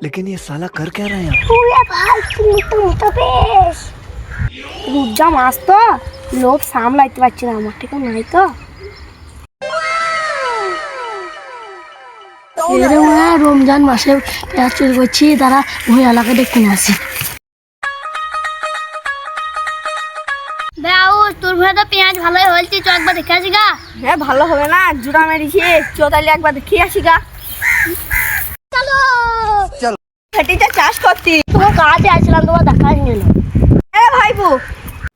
लेकिन ये साला कर क्या रहा है यहाँ? ওরে ভাই তুমি তো মোটা বেশ রুজা মাছ তো লোভ সামলাইতে পারছি না আমার ঠিক নাই তো রমজান মাসে পেঁয়াজ চুরি করছি তারা ওই এলাকায় দেখতে আসি তোর ঘরে তো পেঁয়াজ ভালোই হয়েছে চ একবার দেখে আসি গা। হ্যাঁ ভালো হবে না জুড়া মেরেছি চোতালি একবার দেখি আসি গা। চলো চলো খেটিতে চাষ করতি তোমার কাছে আসছিলাম তোমার দেখা নিল হ্যাঁ ভাইবু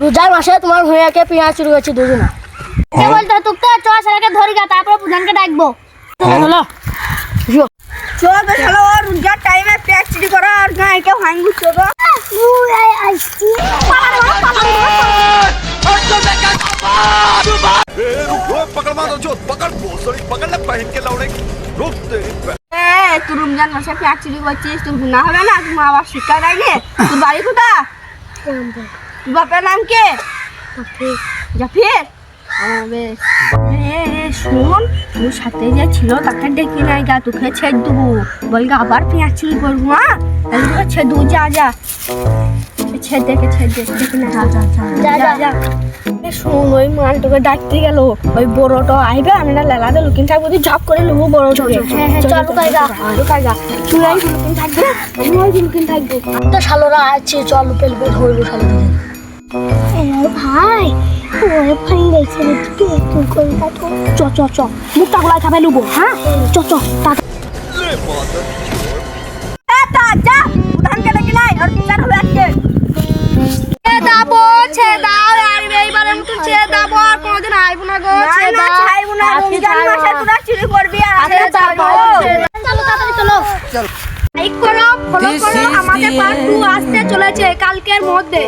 রোজার মাসে তোমার ভূঁইয়াকে পেঁয়াজ চুরি করছি দুজনা কে বলতো তোকে তো চ সারাকে ধরি গা তারপরে প্রধানকে ডাকবো চলো চল তো চলো রোজার টাইমে পেট চুরি করা আর গায়ে কেউ হাঙ্গু চলো पकड़ मारो जो पकड़ भोसड़ी पकड़ ले पहन के लौड़े रुक तेरी তুই রমজান মাসে পেট চুরি করছিস তোর গুনাহ হবে না তুমি আবার শিক্ষা দেয়নি তোর বাড়ি কোথা তোর বাপের নাম কে জাফির শোন তোর সাথে যে ছিল তাকে ডেকে নাই গা তোকে ছেড়ে দেবো বলগা আবার পেঁয়াজ চুরি করবো হ্যাঁ তোকে ছেড়ে দেবো যা যা ছেড়ে দেখে দেখে না যা যা যা শোন ওই মালটাকে ডাকতে গেল ওই বড়টা আইবে আমি না লেলাতে লুকিন থাকবো তুই ঝপ করে নেবো বড়টাকে চল লুকাইগা তুই এই লুকিন থাকবে আমি ওই লুকিন থাকবো তো শালোরা আছে চল পেলবে ধরবো শালো ভাই ওরে ভাই দেখছে তুই একটু করে কাটো চ চ চ মুখটা গলায় খাবে লুবো হ্যাঁ চ চ ले मादर তা যা উদাহরণকে ডেকে নাই আর বিচার হবে আজকে ছেড়ে দাও আর এইবারের মতন ছেড়ে দাও আর কোনোদিন আইবো না গো ছেড়ে দাও ছাইবো না রমজান মাসে তোরা চুরি করবি আর ছেড়ে দাও চলো তাড়াতাড়ি চলো चल লাইক করো ফলো করো আমাদের পার্ট 2 আসতে চলেছে কালকের মধ্যে।